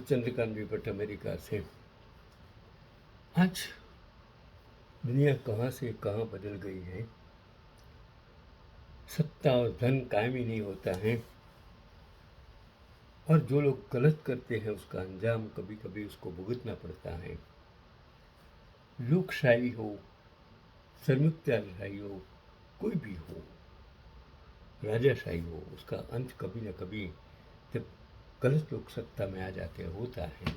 Chandrakant Bhatt America से। आज दुनिया कहाँ से कहाँ बदल गई है। सत्ता और धन कायम ही नहीं होता है, और जो लोग गलत करते हैं उसका अंजाम कभी कभी उसको भुगतना पड़ता है। लोकशाही हो, संयुक्तशाही हो, कोई भी हो, राजाशाही हो, उसका अंत कभी न कभी जब गलत लोग सत्ता में आ जाते होता है।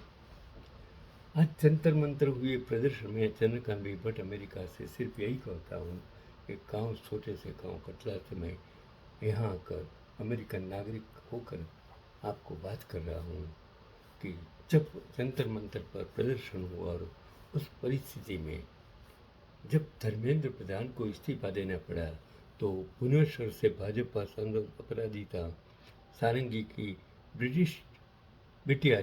आज जंतर मंतर हुए प्रदर्शन में चंद्रकांत भट्ट अमेरिका से सिर्फ यही कहता हूँ कि गांव, छोटे से गांव कटला से मैं यहाँ आकर अमेरिकन नागरिक होकर आपको बात कर रहा हूँ कि जब जंतर मंतर पर प्रदर्शन हुआ और उस परिस्थिति में जब धर्मेंद्र प्रधान को इस्तीफा देना पड़ा, तो भुवनेश्वर से भाजपा सांसद अपराजिता सारंगी की ब्रिटिश बिटिया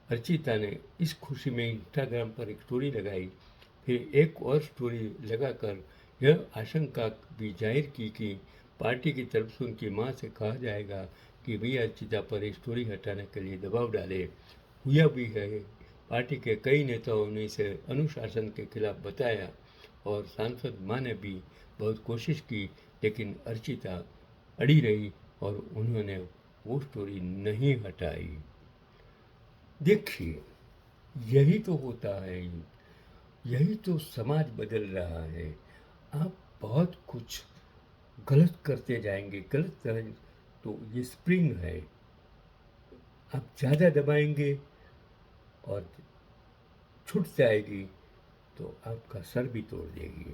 अर्चिता ने इस खुशी में इंस्टाग्राम पर एक स्टोरी लगाई। फिर एक और स्टोरी लगाकर यह आशंका भी जाहिर की कि पार्टी की तरफ से उनकी मां से कहा जाएगा कि वे अर्चिता पर एक स्टोरी हटाने के लिए दबाव डाले। हुआ भी है। पार्टी के कई नेताओं ने इसे अनुशासन के खिलाफ बताया और सांसद मां ने भी बहुत कोशिश की, लेकिन अर्चिता अड़ी रही और उन्होंने वो स्टोरी नहीं हटाई। देखिए, यही तो होता है, यही तो समाज बदल रहा है। आप बहुत कुछ गलत करते जाएंगे, गलत तरह, तो ये स्प्रिंग है, आप ज़्यादा दबाएंगे और छूट जाएगी तो आपका सर भी तोड़ देगी।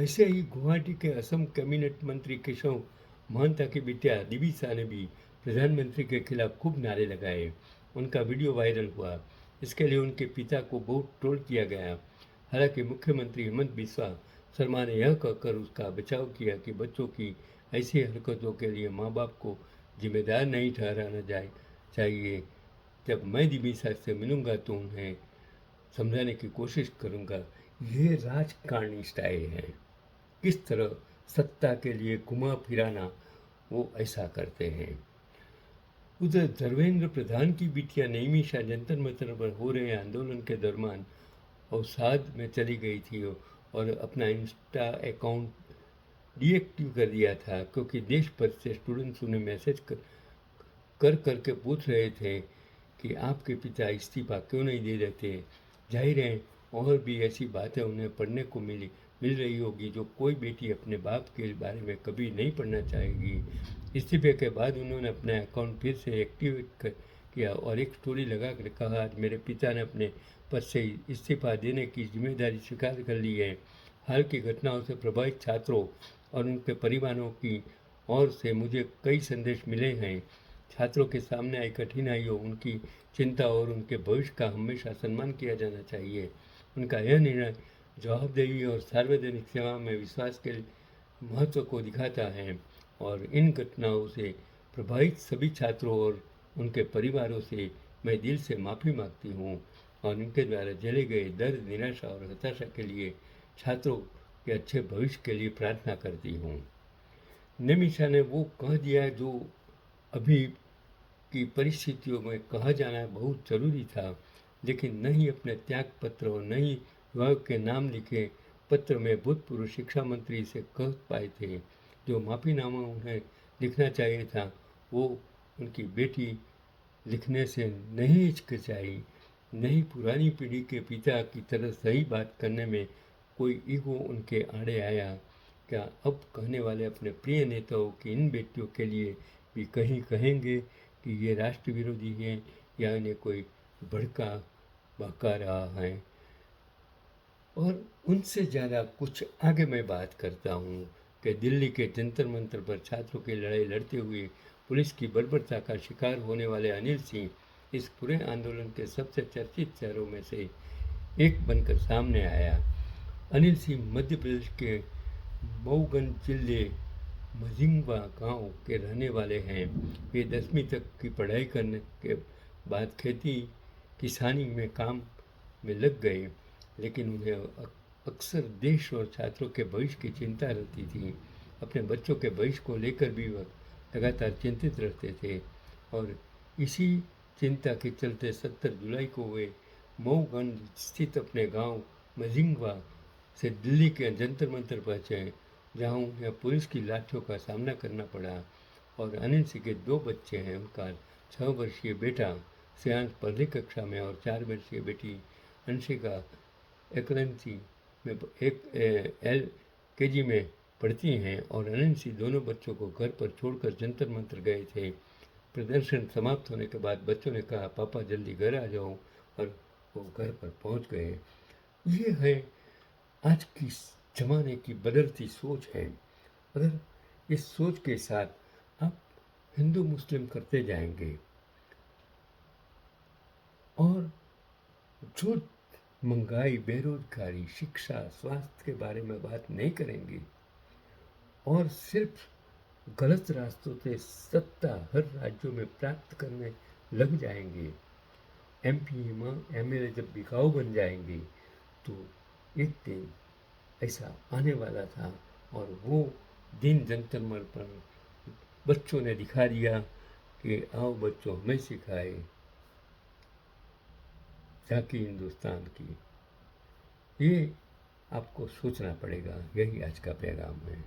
ऐसे ही गुवाहाटी के असम कैबिनेट मंत्री केशव महंता की बिटिया दिविसा ने भी प्रधानमंत्री के खिलाफ खूब नारे लगाए। उनका वीडियो वायरल हुआ। इसके लिए उनके पिता को बहुत ट्रोल किया गया। हालांकि मुख्यमंत्री हेमंत बिस्वा शर्मा ने यह कहकर उसका बचाव किया कि बच्चों की ऐसी हरकतों के लिए माँ बाप को जिम्मेदार नहीं ठहराना चाहिए। जब मैं दिविसा से मिलूंगा तो उन्हें समझाने की कोशिश करूंगा। ये राजकारणी स्टाइल है, किस तरह सत्ता के लिए घुमा फिराना वो ऐसा करते हैं। उधर धर्मेंद्र प्रधान की बिटिया नईमिषा जंतर मंतर पर हो रहे आंदोलन के दरमियान अवसाद में चली गई थी और अपना इंस्टा अकाउंट डीएक्टिव कर दिया था, क्योंकि देश भर से स्टूडेंट्स उन्हें मैसेज करके पूछ रहे थे कि आपके पिता इस्तीफा क्यों नहीं दे देते। जाहिर है और भी ऐसी बातें उन्हें पढ़ने को मिल रही होगी जो कोई बेटी अपने बाप के बारे में कभी नहीं पढ़ना चाहेगी। इस्तीफे के बाद उन्होंने अपना अकाउंट फिर से एक्टिवेट किया और एक स्टोरी लगा कर कहा, आज मेरे पिता ने अपने पद से इस्तीफा देने की जिम्मेदारी स्वीकार कर ली है। हाल की घटनाओं से प्रभावित छात्रों और उनके परिवारों की ओर से मुझे कई संदेश मिले हैं। छात्रों के सामने आई कठिनाइयों, उनकी चिंता और उनके भविष्य का हमेशा सम्मान किया जाना चाहिए। उनका यह निर्णय जवाबदेही और सार्वजनिक सेवा में विश्वास के महत्व को दिखाता है और इन घटनाओं से प्रभावित सभी छात्रों और उनके परिवारों से मैं दिल से माफ़ी मांगती हूँ और उनके द्वारा झेले गए दर्द, निराशा और हताशा के लिए छात्रों के अच्छे भविष्य के लिए प्रार्थना करती हूँ। नमिषा ने वो कह दिया जो अभी की परिस्थितियों में कहा जाना बहुत जरूरी था, लेकिन न ही अपने त्याग पत्र और न ही विभाग के नाम लिखे पत्र में भूतपूर्व शिक्षा मंत्री से कह पाए थे। जो माफ़ीनामा उन्हें लिखना चाहिए था वो उनकी बेटी लिखने से नहीं हिचकिचाई। नहीं पुरानी पीढ़ी के पिता की तरह सही बात करने में कोई ईगो उनके आड़े आया। क्या अब कहने वाले अपने प्रिय नेताओं की इन बेटियों के लिए भी कहीं कहेंगे कि ये राष्ट्र विरोधी हैं या इन्हें कोई बहका रहा है। और उनसे ज़्यादा कुछ आगे मैं बात करता हूँ कि दिल्ली के जंतर मंतर पर छात्रों की लड़ाई लड़ते हुए पुलिस की बर्बरता का शिकार होने वाले अनिल सिंह इस पूरे आंदोलन के सबसे चर्चित चेहरों में से एक बनकर सामने आया। अनिल सिंह मध्य प्रदेश के मऊगंज जिले मझिंगवा गांव के रहने वाले हैं। वे 10वीं तक की पढ़ाई करने के बाद खेती किसानी में काम में लग गए, लेकिन उन्हें अक्सर देश और छात्रों के भविष्य की चिंता रहती थी। अपने बच्चों के भविष्य को लेकर भी वह लगातार चिंतित रहते थे और इसी चिंता के चलते 17 जुलाई को वे मऊगंज स्थित अपने गांव मझिंगवा से दिल्ली के जंतर मंतर पहुंचे, जहां उन्हें पुलिस की लाठियों का सामना करना पड़ा। और अनिल सिंह के 2 बच्चे हैं। उनका 6 वर्षीय बेटा श्रेयांश पहली कक्षा में और 4 वर्षीय बेटी अंशिका एकलंसी में एक एल के जी में पढ़ती हैं। और अनिल सिंह दोनों बच्चों को घर पर छोड़कर जंतर मंतर गए थे। प्रदर्शन समाप्त होने के बाद बच्चों ने कहा, पापा जल्दी घर आ जाओ, और वो घर पर पहुंच गए। ये है आज की ज़माने की बदलती सोच है। अगर इस सोच के साथ आप हिंदू मुस्लिम करते जाएंगे और जो महंगाई, बेरोजगारी, शिक्षा, स्वास्थ्य के बारे में बात नहीं करेंगे और सिर्फ गलत रास्तों से सत्ता हर राज्यों में प्राप्त करने लग जाएंगे, एमपी एमएलए जब बिकाऊ बन जाएंगे, तो एक दिन ऐसा आने वाला था। और वो दिन जंतर मंतर पर बच्चों ने दिखा दिया कि आओ बच्चों, हमें सिखाए झांकी हिंदुस्तान की। ये आपको सोचना पड़ेगा। यही आज का पैगाम है।